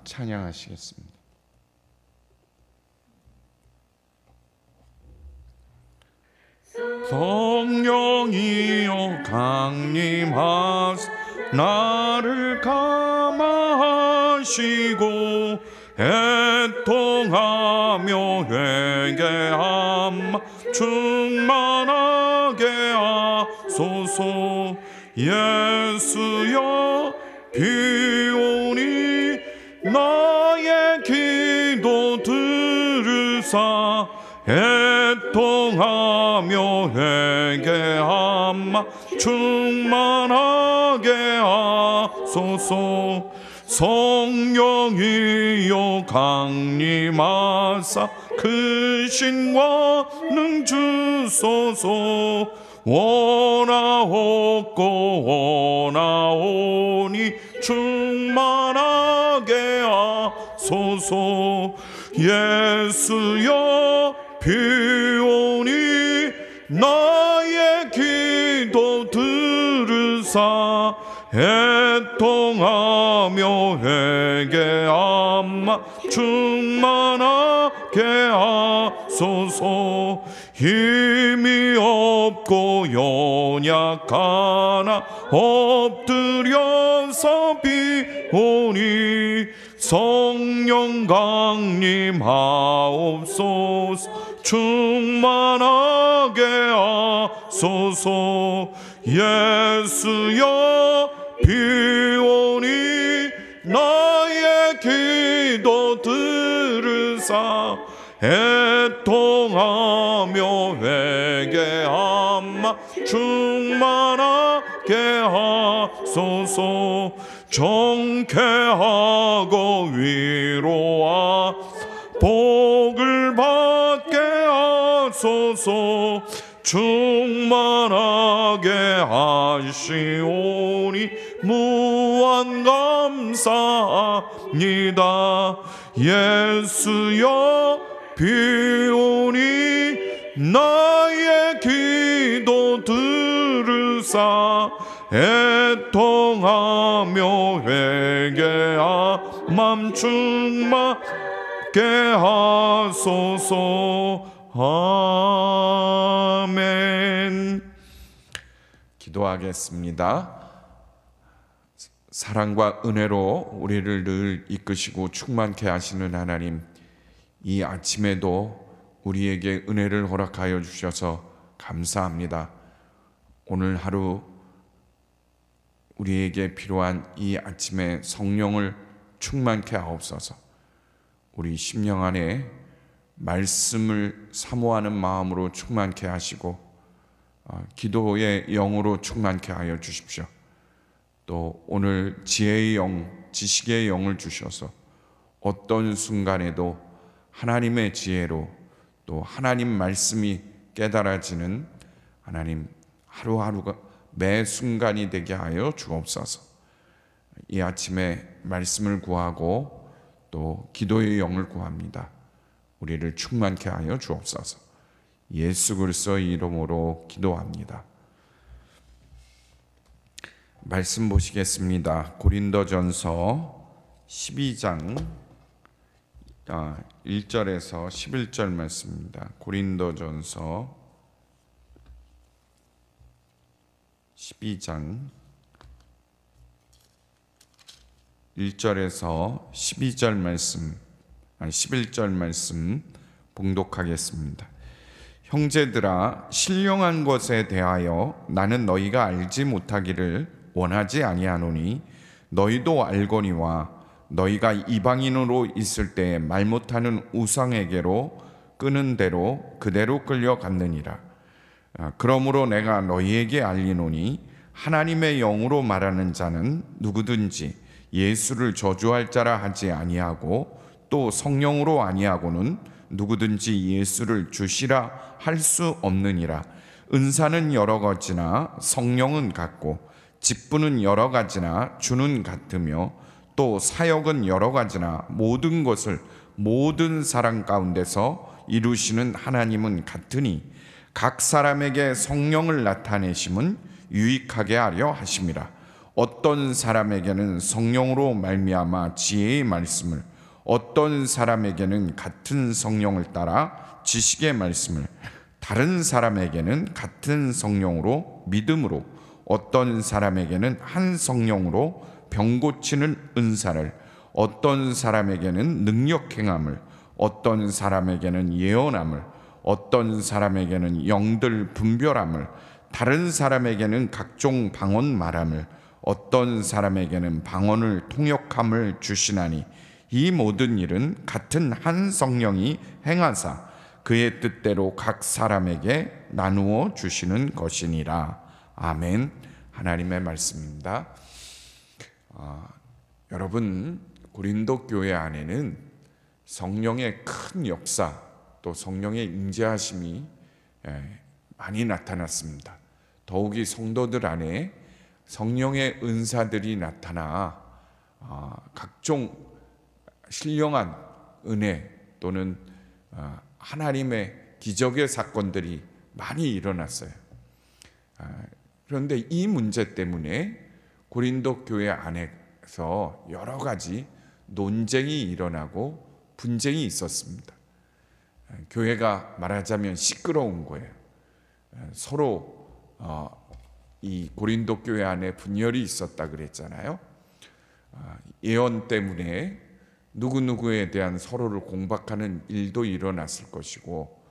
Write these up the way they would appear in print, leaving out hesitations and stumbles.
찬양하시겠습니다. 성령이여 강림하사 나를 감화하시고 애통하며 회개함 충만하게 하소서. 예수여 비오니 나의 기도 들으사 애통하며 회개함 충만하게 하소서. 성령이여 강림하사 크신 권능 주소서. 원하옵고 원하오니 충만하게 하소서. 예수여 비오니 나의 기도 들으사 애통하며 회개함 충만하게 하소서. 힘이 없고 연약하나 엎드려서 비오니 성령 강림하옵소서. 충만하게 하소서. 예수여 비오니 나의 기도 들으사 애통하며 회개함 충만하게 하소서. 정케하고 위로하 복을 받게 하소서. 충만하게 하시오니 무한 감사합니다. 예수여 비오니 나의 기도 들으사 애통하며 회개함 충만하게 하소서. 아멘. 기도하겠습니다. 사랑과 은혜로 우리를 늘 이끄시고 충만케 하시는 하나님, 이 아침에도 우리에게 은혜를 허락하여 주셔서 감사합니다. 오늘 하루 우리에게 필요한 이 아침에 성령을 충만케 하옵소서. 우리 심령 안에 말씀을 사모하는 마음으로 충만케 하시고 기도의 영으로 충만케 하여 주십시오. 또 오늘 지혜의 영, 지식의 영을 주셔서 어떤 순간에도 하나님의 지혜로 또 하나님 말씀이 깨달아지는 하나님 하루하루가 매 순간이 되게 하여 주옵소서. 이 아침에 말씀을 구하고 또 기도의 영을 구합니다. 우리를 충만케 하여 주옵소서. 예수 그리스도의 이름으로 기도합니다. 말씀 보시겠습니다. 고린도전서 12장 1절에서 11절 말씀입니다. 고린도전서 12장 1절에서 12절 말씀 11절 말씀 봉독하겠습니다. 형제들아, 신령한 것에 대하여 나는 너희가 알지 못하기를 원하지 아니하노니 너희도 알거니와 너희가 이방인으로 있을 때 말 못하는 우상에게로 끄는 대로 그대로 끌려갔느니라. 그러므로 내가 너희에게 알리노니 하나님의 영으로 말하는 자는 누구든지 예수를 저주할 자라 하지 아니하고 또 성령으로 아니하고는 누구든지 예수를 주시라 할 수 없느니라. 은사는 여러 가지나 성령은 같고 직분은 여러 가지나 주는 같으며 또 사역은 여러 가지나 모든 것을 모든 사람 가운데서 이루시는 하나님은 같으니 각 사람에게 성령을 나타내심은 유익하게 하려 하심이라. 어떤 사람에게는 성령으로 말미암아 지혜의 말씀을, 어떤 사람에게는 같은 성령을 따라 지식의 말씀을, 다른 사람에게는 같은 성령으로 믿음으로, 어떤 사람에게는 한 성령으로 병 고치는 은사를, 어떤 사람에게는 능력 행함을, 어떤 사람에게는 예언함을, 어떤 사람에게는 영들 분별함을, 다른 사람에게는 각종 방언 말함을, 어떤 사람에게는 방언을 통역함을 주시나니 이 모든 일은 같은 한 성령이 행하사 그의 뜻대로 각 사람에게 나누어 주시는 것이니라. 아멘. 하나님의 말씀입니다. 여러분, 고린도 교회 안에는 성령의 큰 역사, 또 성령의 임재하심이 많이 나타났습니다. 더욱이 성도들 안에 성령의 은사들이 나타나 각종 신령한 은혜 또는 하나님의 기적의 사건들이 많이 일어났어요. 그런데 이 문제 때문에 고린도 교회 안에서 여러 가지 논쟁이 일어나고 분쟁이 있었습니다. 교회가 말하자면 시끄러운 거예요. 서로 이 고린도 교회 안에 분열이 있었다 그랬잖아요. 예언 때문에 누구누구에 대한 서로를 공박하는 일도 일어났을 것이고,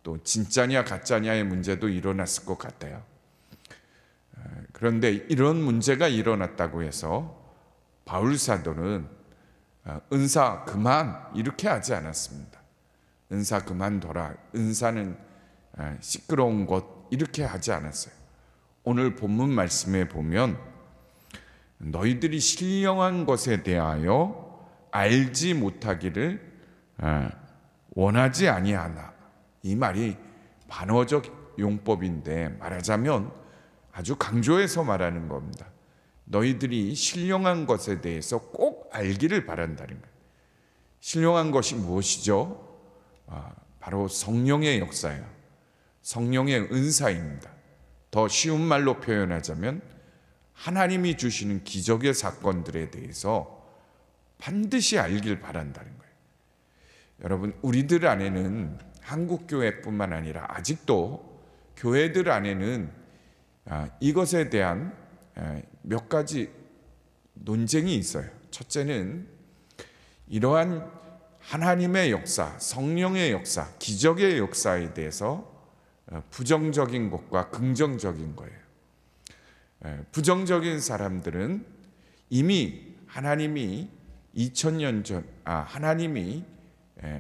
또 진짜냐 가짜냐의 문제도 일어났을 것 같아요. 그런데 이런 문제가 일어났다고 해서 바울 사도는 은사 그만 이렇게 하지 않았습니다. 은사 그만둬라, 은사는 시끄러운 것 이렇게 하지 않았어요. 오늘 본문 말씀에 보면 너희들이 신령한 것에 대하여 알지 못하기를 원하지 아니하나, 이 말이 반어적 용법인데 말하자면 아주 강조해서 말하는 겁니다. 너희들이 신령한 것에 대해서 꼭 알기를 바란다는 거예요. 신령한 것이 무엇이죠? 바로 성령의 역사예요. 성령의 은사입니다. 더 쉬운 말로 표현하자면 하나님이 주시는 기적의 사건들에 대해서 반드시 알길 바란다는 거예요. 여러분, 우리들 안에는 한국교회뿐만 아니라 아직도 교회들 안에는 이것에 대한 몇 가지 논쟁이 있어요. 첫째는 이러한 하나님의 역사, 성령의 역사, 기적의 역사에 대해서 부정적인 것과 긍정적인 거예요. 부정적인 사람들은 이미 하나님이 2000년 전 하나님이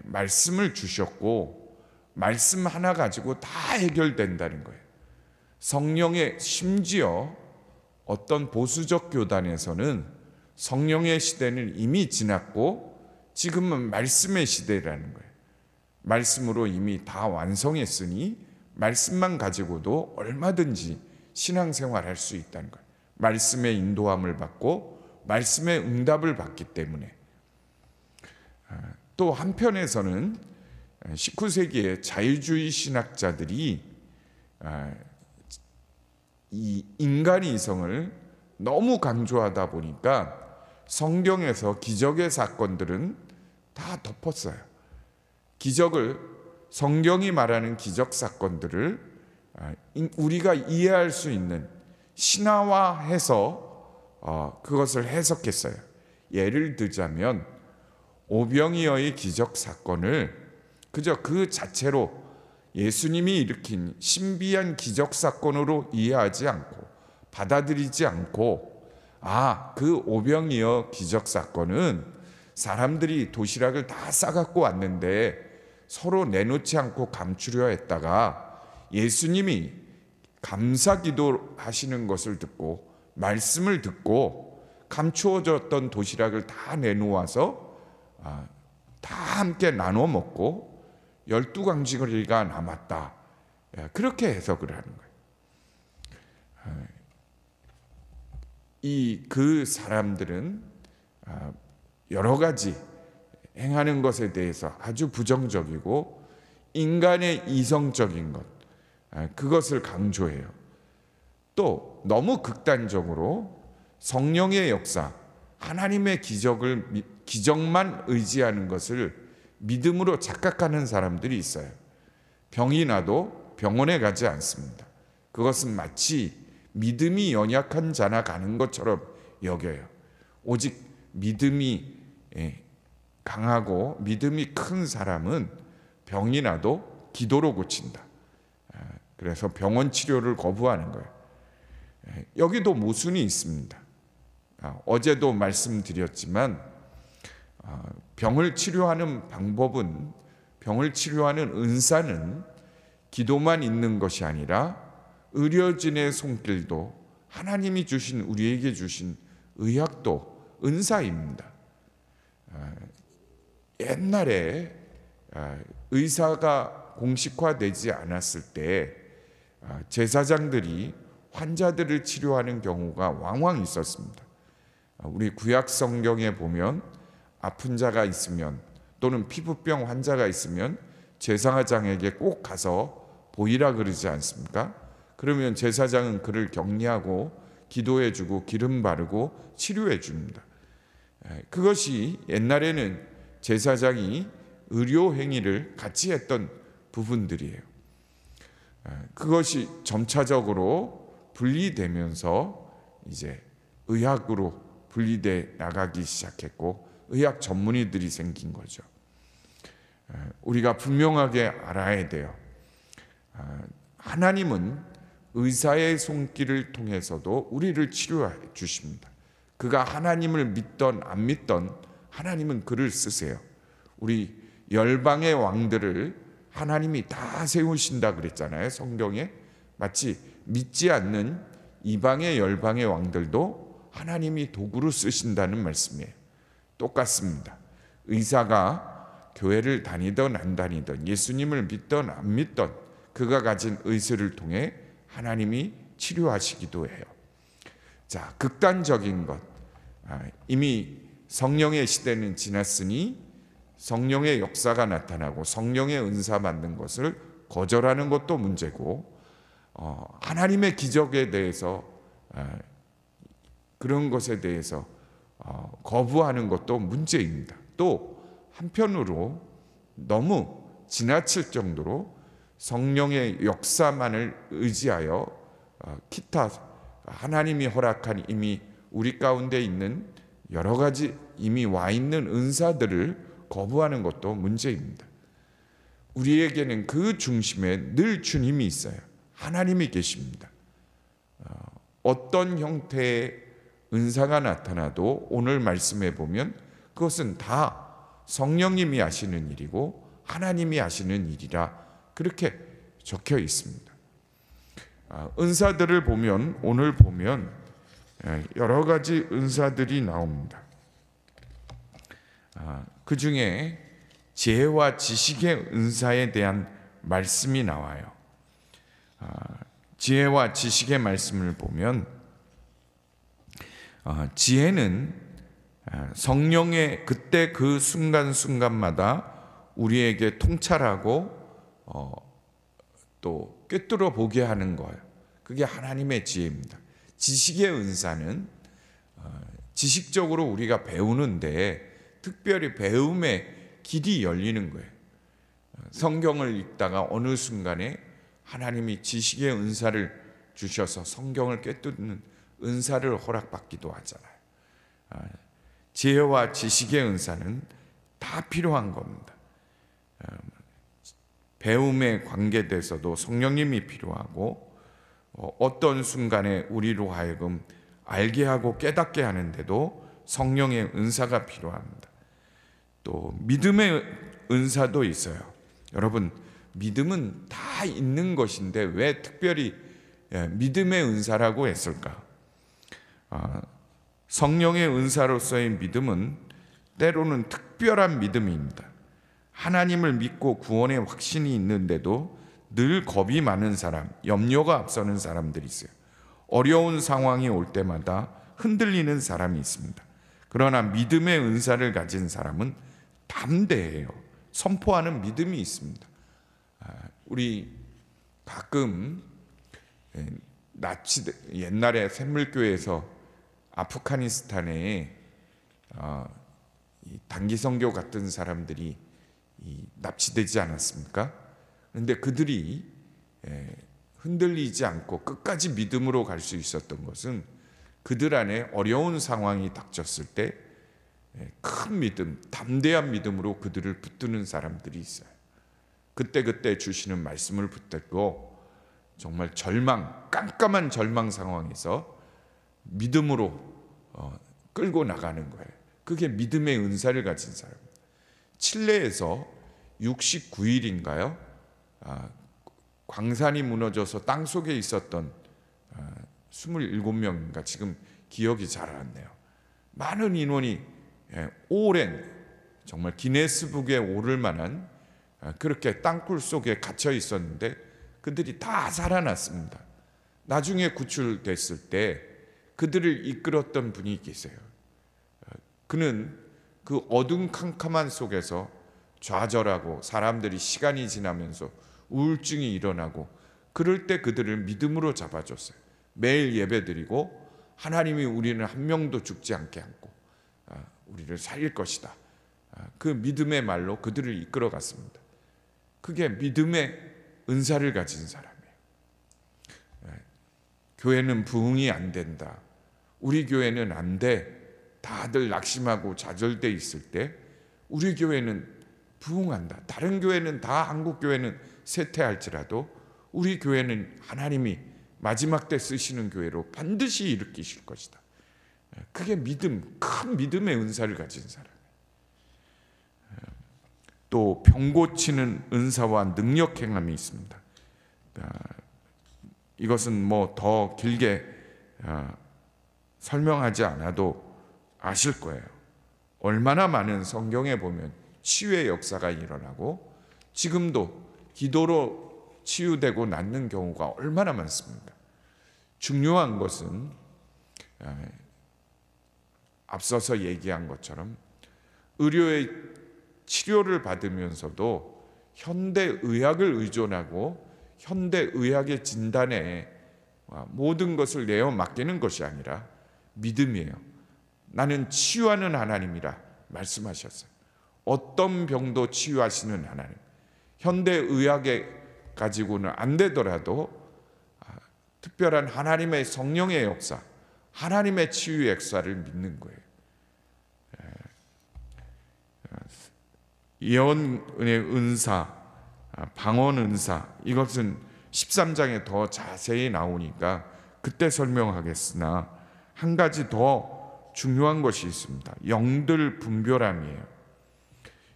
말씀을 주셨고 말씀 하나 가지고 다 해결된다는 거예요. 성령의, 심지어 어떤 보수적 교단에서는 성령의 시대는 이미 지났고 지금은 말씀의 시대라는 거예요. 말씀으로 이미 다 완성했으니 말씀만 가지고도 얼마든지 신앙생활할 수 있다는 거예요. 말씀의 인도함을 받고 말씀의 응답을 받기 때문에. 또 한편에서는 19세기의 자유주의 신학자들이 이 인간의 이성을 너무 강조하다 보니까 성경에서 기적의 사건들은 다 덮었어요. 기적을, 성경이 말하는 기적 사건들을 우리가 이해할 수 있는 신화화해서 그것을 해석했어요. 예를 들자면 오병이어의 기적 사건을 그저 그 자체로 예수님이 일으킨 신비한 기적 사건으로 이해하지 않고 받아들이지 않고, 그 오병이어 기적 사건은 사람들이 도시락을 다 싸갖고 왔는데 서로 내놓지 않고 감추려 했다가 예수님이 감사 기도 하시는 것을 듣고 말씀을 듣고 감추어졌던 도시락을 다 내놓아서 다 함께 나눠 먹고 12광지거리가 남았다. 그렇게 해석을 하는 거예요. 그 사람들은 여러 가지 행하는 것에 대해서 아주 부정적이고 인간의 이성적인 것, 그것을 강조해요. 또 너무 극단적으로 성령의 역사, 하나님의 기적만 의지하는 것을 믿음으로 착각하는 사람들이 있어요. 병이 나도 병원에 가지 않습니다. 그것은 마치 믿음이 연약한 자나 가는 것처럼 여겨요. 오직 믿음이 강하고 믿음이 큰 사람은 병이 나도 기도로 고친다. 그래서 병원 치료를 거부하는 거예요. 여기도 모순이 있습니다. 어제도 말씀드렸지만 병을 치료하는 방법은, 병을 치료하는 은사는 기도만 있는 것이 아니라 의료진의 손길도, 하나님이 주신, 우리에게 주신 의학도 은사입니다. 옛날에 의사가 공식화되지 않았을 때 제사장들이 환자들을 치료하는 경우가 왕왕 있었습니다. 우리 구약 성경에 보면 아픈 자가 있으면, 또는 피부병 환자가 있으면 제사장에게 꼭 가서 보이라 그러지 않습니까? 그러면 제사장은 그를 격리하고 기도해주고 기름 바르고 치료해 줍니다. 그것이 옛날에는 제사장이 의료 행위를 같이 했던 부분들이에요. 그것이 점차적으로 분리되면서 이제 의학으로 분리돼 나가기 시작했고, 의학 전문의들이 생긴 거죠. 우리가 분명하게 알아야 돼요. 하나님은 의사의 손길을 통해서도 우리를 치료해 주십니다. 그가 하나님을 믿던 안 믿던 하나님은 그를 쓰세요. 우리 열방의 왕들을 하나님이 다 세우신다 그랬잖아요, 성경에. 마치 믿지 않는 이방의 열방의 왕들도 하나님이 도구로 쓰신다는 말씀이에요. 똑같습니다. 의사가 교회를 다니던 안 다니던, 예수님을 믿던 안 믿던, 그가 가진 의술을 통해 하나님이 치료하시기도 해요. 자, 극단적인 것, 이미 성령의 시대는 지났으니 성령의 역사가 나타나고 성령의 은사 받는 것을 거절하는 것도 문제고, 하나님의 기적에 대해서, 그런 것에 대해서 거부하는 것도 문제입니다. 또 한편으로 너무 지나칠 정도로 성령의 역사만을 의지하여 기타 하나님이 허락한 이미 우리 가운데 있는 여러 가지 이미 와 있는 은사들을 거부하는 것도 문제입니다. 우리에게는 그 중심에 늘 주님이 있어요. 하나님이 계십니다. 어떤 형태의 은사가 나타나도 오늘 말씀해 보면 그것은 다 성령님이 하시는 일이고 하나님이 하시는 일이라 그렇게 적혀 있습니다. 은사들을 보면, 오늘 보면 여러 가지 은사들이 나옵니다. 그 중에 지혜와 지식의 은사에 대한 말씀이 나와요. 지혜와 지식의 말씀을 보면 지혜는 성령의 그때 그 순간순간마다 우리에게 통찰하고 또 꿰뚫어 보게 하는 거예요. 그게 하나님의 지혜입니다. 지식의 은사는 지식적으로 우리가 배우는데 특별히 배움의 길이 열리는 거예요. 성경을 읽다가 어느 순간에 하나님이 지식의 은사를 주셔서 성경을 꿰뚫는 은사를 허락받기도 하잖아요. 지혜와 지식의 은사는 다 필요한 겁니다. 배움에 관계돼서도 성령님이 필요하고, 어떤 순간에 우리로 하여금 알게 하고 깨닫게 하는데도 성령의 은사가 필요합니다. 또 믿음의 은사도 있어요. 여러분, 믿음은 다 있는 것인데 왜 특별히 믿음의 은사라고 했을까? 성령의 은사로서의 믿음은 때로는 특별한 믿음입니다. 하나님을 믿고 구원의 확신이 있는데도 늘 겁이 많은 사람, 염려가 앞서는 사람들이 있어요. 어려운 상황이 올 때마다 흔들리는 사람이 있습니다. 그러나 믿음의 은사를 가진 사람은 담대해요. 선포하는 믿음이 있습니다. 우리 가끔 옛날에 샘물교회에서 아프가니스탄에 이 단기 선교 같은 사람들이 납치되지 않았습니까? 그런데 그들이 흔들리지 않고 끝까지 믿음으로 갈 수 있었던 것은 그들 안에 어려운 상황이 닥쳤을 때 큰 믿음, 담대한 믿음으로 그들을 붙드는 사람들이 있어요. 그때 주시는 말씀을 붙들고 정말 깜깜한 절망 상황에서 믿음으로 끌고 나가는 거예요. 그게 믿음의 은사를 가진 사람입니다. 칠레에서 69일인가요? 광산이 무너져서 땅 속에 있었던 27명인가, 지금 기억이 잘 안 나요. 많은 인원이 오랜, 정말 기네스북에 오를 만한 그렇게 땅굴 속에 갇혀 있었는데 그들이 다 살아났습니다. 나중에 구출됐을 때 그들을 이끌었던 분이 계세요. 그는 그 어둠캄캄한 속에서 좌절하고 사람들이 시간이 지나면서 우울증이 일어나고 그럴 때 그들을 믿음으로 잡아줬어요. 매일 예배드리고 하나님이 우리는 한 명도 죽지 않게 하고 우리를 살릴 것이다. 그 믿음의 말로 그들을 이끌어갔습니다. 그게 믿음의 은사를 가진 사람이에요. 교회는 부흥이 안 된다. 우리 교회는 안 돼. 다들 낙심하고 좌절돼 있을 때 우리 교회는 부흥한다. 다른 교회는 다, 한국 교회는 쇠퇴할지라도 우리 교회는 하나님이 마지막 때 쓰시는 교회로 반드시 일으키실 것이다. 그게 믿음, 큰 믿음의 은사를 가진 사람이에요. 또 병 고치는 은사와 능력 행함이 있습니다. 이것은 뭐 더 길게 설명하지 않아도 아실 거예요. 얼마나 많은 성경에 보면 치유의 역사가 일어나고 지금도 기도로 치유되고 낫는 경우가 얼마나 많습니까? 중요한 것은 앞서서 얘기한 것처럼 의료의 치료를 받으면서도 현대의학을 의존하고 현대의학의 진단에 모든 것을 내어 맡기는 것이 아니라 믿음이에요. 나는 치유하는 하나님이라 말씀하셨어요. 어떤 병도 치유하시는 하나님. 현대의학에 가지고는 안 되더라도 특별한 하나님의 성령의 역사, 하나님의 치유 역사를 믿는 거예요. 예언의 은사, 방언 은사, 이것은 13장에 더 자세히 나오니까 그때 설명하겠으나 한 가지 더 중요한 것이 있습니다. 영들 분별함이에요.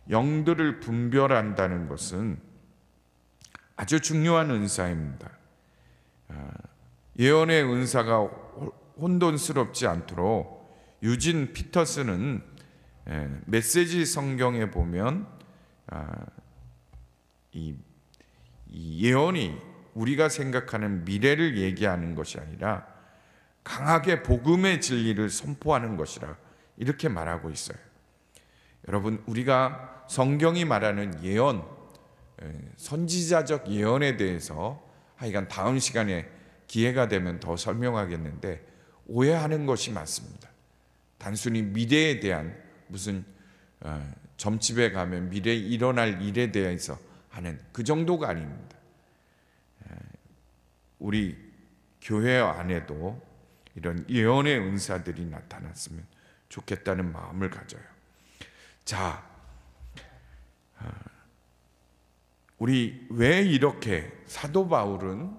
영들을 분별한다는 것은 아주 중요한 은사입니다. 예언의 은사가 혼돈스럽지 않도록 유진 피터스는 메시지 성경에 보면 이 예언이 우리가 생각하는 미래를 얘기하는 것이 아니라 강하게 복음의 진리를 선포하는 것이라 이렇게 말하고 있어요. 여러분, 우리가 성경이 말하는 예언, 선지자적 예언에 대해서 하여간 다음 시간에 기회가 되면 더 설명하겠는데 오해하는 것이 많습니다. 단순히 미래에 대한 무슨 점집에 가면 미래에 일어날 일에 대해서 하는 그 정도가 아닙니다. 우리 교회 안에도 이런 예언의 은사들이 나타났으면 좋겠다는 마음을 가져요. 자, 우리 왜 이렇게 사도 바울은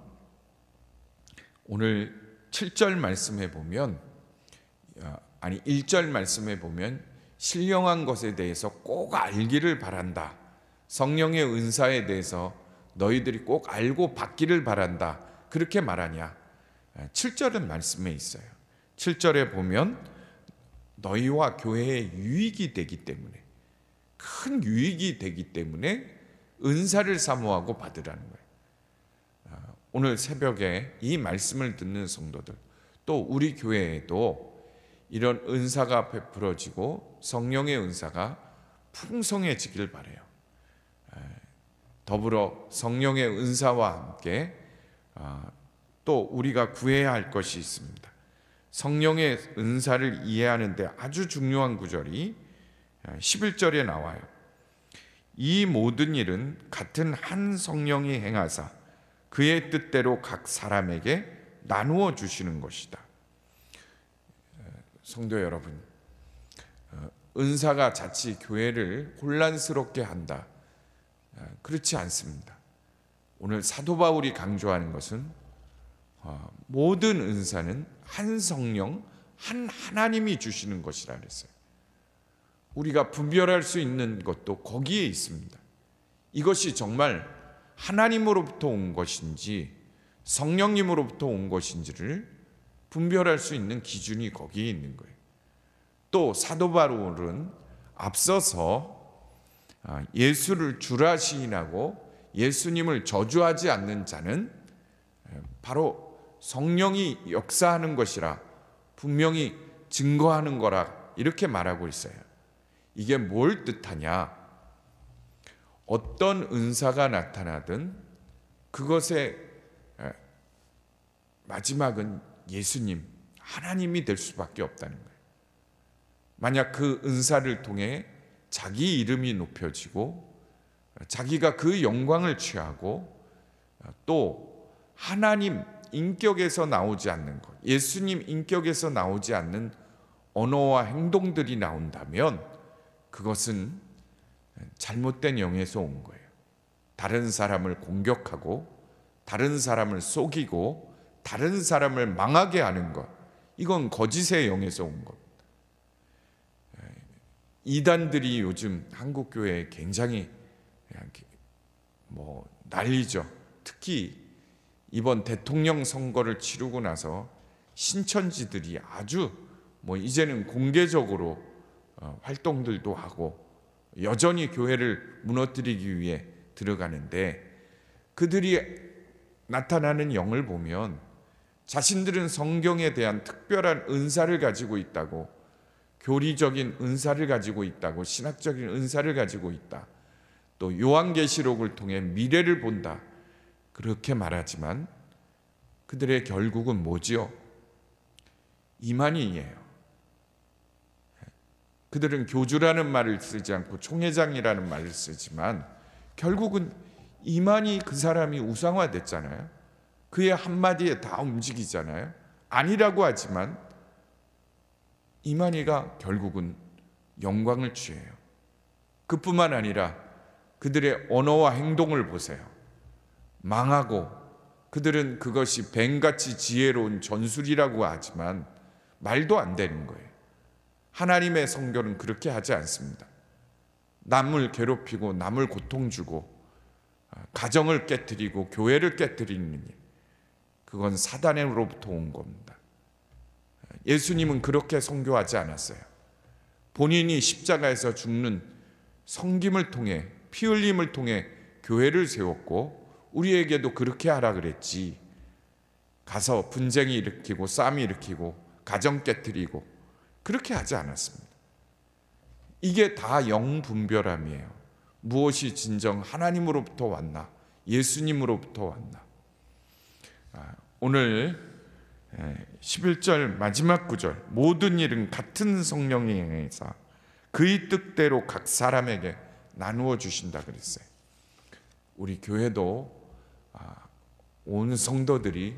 오늘 7절 말씀해 보면 1절 말씀해 보면 신령한 것에 대해서 꼭 알기를 바란다. 성령의 은사에 대해서 너희들이 꼭 알고 받기를 바란다. 그렇게 말하냐? 7절은 말씀에 있어요. 7절에 보면 너희와 교회에 유익이 되기 때문에, 큰 유익이 되기 때문에 은사를 사모하고 받으라는 거예요. 오늘 새벽에 이 말씀을 듣는 성도들, 또 우리 교회에도 이런 은사가 베풀어지고 성령의 은사가 풍성해지길 바라요. 더불어 성령의 은사와 함께 또 우리가 구해야 할 것이 있습니다. 성령의 은사를 이해하는 데 아주 중요한 구절이 11절에 나와요. 이 모든 일은 같은 한 성령이 행하사 그의 뜻대로 각 사람에게 나누어 주시는 것이다. 성도 여러분, 은사가 자칫 교회를 혼란스럽게 한다. 그렇지 않습니다. 오늘 사도 바울이 강조하는 것은 모든 은사는 한 성령, 한 하나님이 주시는 것이라 그랬어요. 우리가 분별할 수 있는 것도 거기에 있습니다. 이것이 정말 하나님으로부터 온 것인지 성령님으로부터 온 것인지를 분별할 수 있는 기준이 거기에 있는 거예요. 또 사도 바울은 앞서서 예수를 주라 시인하고 예수님을 저주하지 않는 자는 바로 성령이 역사하는 것이라 분명히 증거하는 거라 이렇게 말하고 있어요. 이게 뭘 뜻하냐? 어떤 은사가 나타나든 그것의 마지막은 예수님, 하나님이 될 수밖에 없다는 거예요. 만약 그 은사를 통해 자기 이름이 높여지고 자기가 그 영광을 취하고 또 하나님 인격에서 나오지 않는 것, 예수님 인격에서 나오지 않는 언어와 행동들이 나온다면 그것은 잘못된 영에서 온 거예요. 다른 사람을 공격하고 다른 사람을 속이고 다른 사람을 망하게 하는 것, 이건 거짓의 영에서 온 것. 이단들이 요즘 한국 교회에 굉장히 난리죠. 특히 이번 대통령 선거를 치르고 나서 신천지들이 아주 이제는 공개적으로 활동들도 하고 여전히 교회를 무너뜨리기 위해 들어가는데, 그들이 나타나는 영을 보면 자신들은 성경에 대한 특별한 은사를 가지고 있다고, 교리적인 은사를 가지고 있다고, 신학적인 은사를 가지고 있다, 또 요한계시록을 통해 미래를 본다, 그렇게 말하지만 그들의 결국은 뭐지요? 이만희예요. 그들은 교주라는 말을 쓰지 않고 총회장이라는 말을 쓰지만 결국은 이만희 그 사람이 우상화됐잖아요. 그의 한마디에 다 움직이잖아요. 아니라고 하지만 이만희가 결국은 영광을 취해요. 그뿐만 아니라 그들의 언어와 행동을 보세요. 망하고, 그들은 그것이 뱀같이 지혜로운 전술이라고 하지만 말도 안 되는 거예요. 하나님의 성결은 그렇게 하지 않습니다. 남을 괴롭히고 남을 고통 주고 가정을 깨뜨리고 교회를 깨뜨리는 일, 그건 사단으로부터 온 겁니다. 예수님은 그렇게 선교하지 않았어요. 본인이 십자가에서 죽는 성김을 통해, 피 흘림을 통해 교회를 세웠고 우리에게도 그렇게 하라 그랬지. 가서 분쟁이 일으키고 싸움이 일으키고 가정 깨뜨리고 그렇게 하지 않았습니다. 이게 다 영분별함이에요. 무엇이 진정 하나님으로부터 왔나, 예수님으로부터 왔나. 오늘 11절 마지막 구절, 모든 일은 같은 성령이 행해서 그의 뜻대로 각 사람에게 나누어 주신다 그랬어요. 우리 교회도 온 성도들이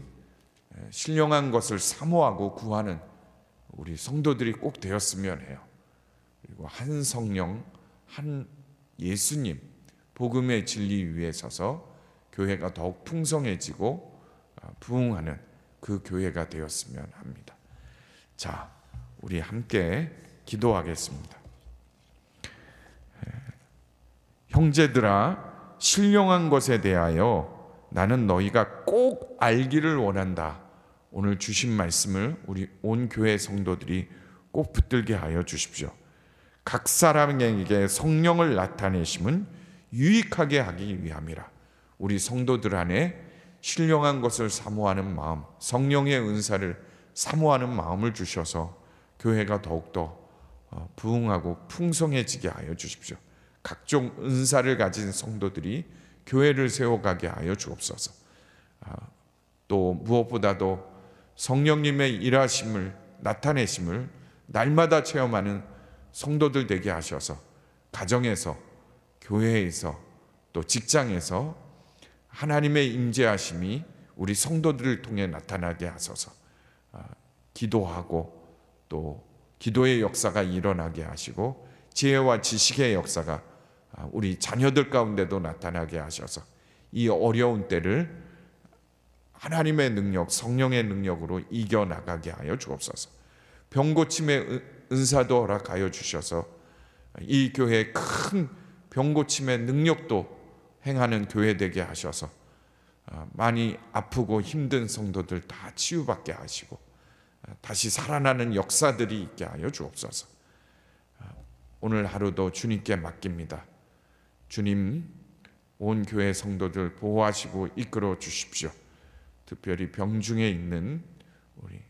신령한 것을 사모하고 구하는 우리 성도들이 꼭 되었으면 해요. 그리고 한 성령, 한 예수님, 복음의 진리 위에 서서 교회가 더욱 풍성해지고 부흥하는 그 교회가 되었으면 합니다. 자, 우리 함께 기도하겠습니다. 형제들아, 신령한 것에 대하여 나는 너희가 꼭 알기를 원한다. 오늘 주신 말씀을 우리 온 교회 성도들이 꼭 붙들게 하여 주십시오. 각 사람에게 성령을 나타내심은 유익하게 하기 위함이라. 우리 성도들 안에 신령한 것을 사모하는 마음, 성령의 은사를 사모하는 마음을 주셔서 교회가 더욱더 부흥하고 풍성해지게 하여 주십시오. 각종 은사를 가진 성도들이 교회를 세워가게 하여 주옵소서. 또 무엇보다도 성령님의 일하심을 나타내심을 날마다 체험하는 성도들 되게 하셔서 가정에서, 교회에서, 또 직장에서 하나님의 임재하심이 우리 성도들을 통해 나타나게 하소서. 기도하고 또 기도의 역사가 일어나게 하시고 지혜와 지식의 역사가 우리 자녀들 가운데도 나타나게 하셔서 이 어려운 때를 하나님의 능력, 성령의 능력으로 이겨나가게 하여 주옵소서. 병고침의 은사도 허락하여 주셔서 이 교회의 큰 병고침의 능력도 행하는 교회 되게 하셔서 많이 아프고 힘든 성도들 다 치유받게 하시고 다시 살아나는 역사들이 있게 하여 주옵소서. 오늘 하루도 주님께 맡깁니다. 주님, 온 교회 성도들 보호하시고 이끌어 주십시오. 특별히 병중에 있는 우리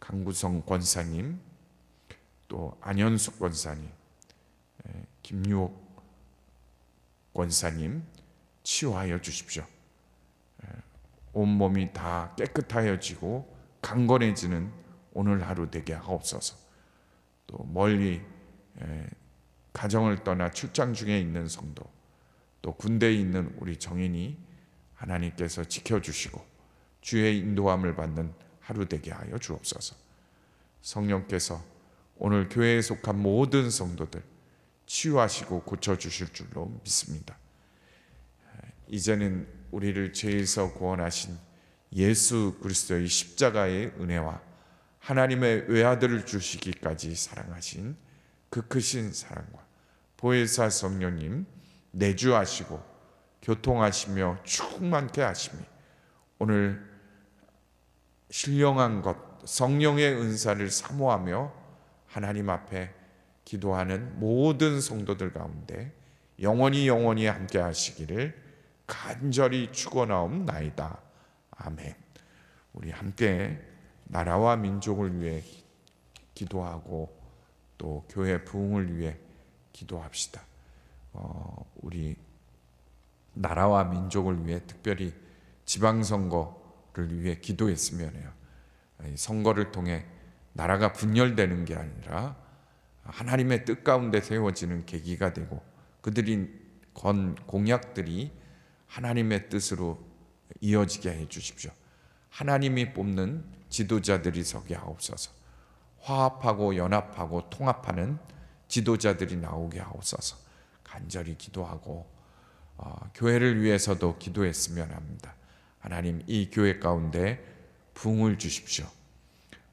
강구성 권사님, 또 안현숙 권사님, 김유옥 권사님 치유하여 주십시오. 온몸이 다 깨끗하여지고 강건해지는 오늘 하루 되게 하옵소서. 또 멀리 가정을 떠나 출장 중에 있는 성도, 또 군대에 있는 우리 정인이 하나님께서 지켜주시고 주의 인도함을 받는 하루 되게 하여 주옵소서. 성령께서 오늘 교회에 속한 모든 성도들 치유하시고 고쳐주실 줄로 믿습니다. 이제는 우리를 죄에서 구원하신 예수 그리스도의 십자가의 은혜와 하나님의 외아들을 주시기까지 사랑하신 그 크신 사랑과 보혜사 성령님 내주하시고 교통하시며 충만케 하시며 오늘 신령한 것 성령의 은사를 사모하며 하나님 앞에 기도하는 모든 성도들 가운데 영원히 함께 하시기를 간절히 축원하옵나이다. 아멘. 우리 함께 나라와 민족을 위해 기도하고 또 교회 부흥을 위해 기도합시다. 우리 나라와 민족을 위해 특별히 지방선거를 위해 기도했으면 해요. 선거를 통해 나라가 분열되는 게 아니라 하나님의 뜻 가운데 세워지는 계기가 되고 그들이 건 공약들이 하나님의 뜻으로 이어지게 해 주십시오. 하나님이 뽑는 지도자들이 서게 하옵소서. 화합하고 연합하고 통합하는 지도자들이 나오게 하옵소서. 간절히 기도하고 교회를 위해서도 기도했으면 합니다. 하나님 이 교회 가운데 부흥을 주십시오.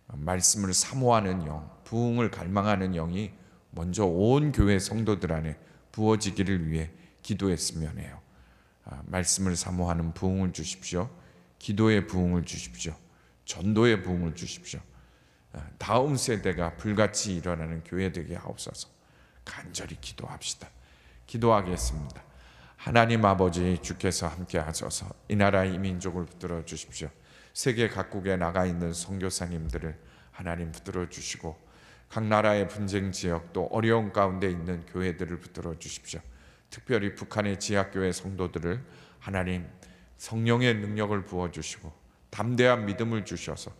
말씀을 사모하는 영, 부흥을 갈망하는 영이 먼저 온 교회 성도들 안에 부어지기를 위해 기도했으면 해요. 말씀을 사모하는 부흥을 주십시오. 기도의 부흥을 주십시오. 전도의 부흥을 주십시오. 다음 세대가 불같이 일어나는 교회 되게 하옵소서. 간절히 기도합시다. 기도하겠습니다. 하나님 아버지 주께서 함께 하셔서 이 나라 이 민족을 붙들어 주십시오. 세계 각국에 나가 있는 선교사님들을 하나님 붙들어 주시고 각 나라의 분쟁 지역 또 어려운 가운데 있는 교회들을 붙들어 주십시오. 특별히 북한의 지하교회 성도들을 하나님 성령의 능력을 부어주시고 담대한 믿음을 주셔서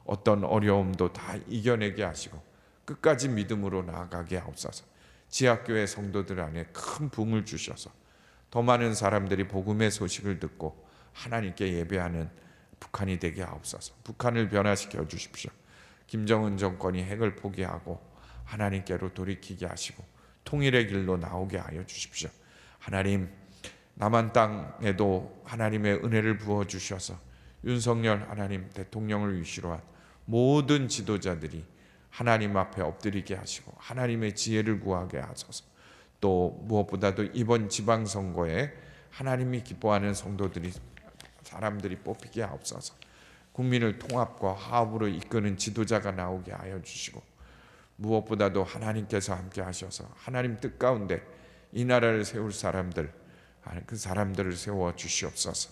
어떤 어려움도 다 이겨내게 하시고 끝까지 믿음으로 나아가게 하옵소서. 지하교회 성도들 안에 큰 부흥을 주셔서 더 많은 사람들이 복음의 소식을 듣고 하나님께 예배하는 북한이 되게 하옵소서. 북한을 변화시켜 주십시오. 김정은 정권이 핵을 포기하고 하나님께로 돌이키게 하시고 통일의 길로 나오게 하여 주십시오. 하나님 남한 땅에도 하나님의 은혜를 부어주셔서 윤석열 하나님 대통령을 위시로 한 모든 지도자들이 하나님 앞에 엎드리게 하시고 하나님의 지혜를 구하게 하소서. 또 무엇보다도 이번 지방선거에 하나님이 기뻐하는 성도들이 사람들이 뽑히게 하옵소서. 국민을 통합과 화합으로 이끄는 지도자가 나오게 하여 주시고 무엇보다도 하나님께서 함께 하셔서 하나님 뜻 가운데 이 나라를 세울 사람들 그 사람들을 세워 주시옵소서.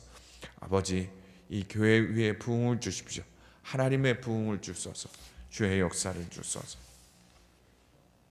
아버지 이 교회 위에 부흥을 주십시오. 하나님의 부흥을 주소서. 주의 역사를 주소서.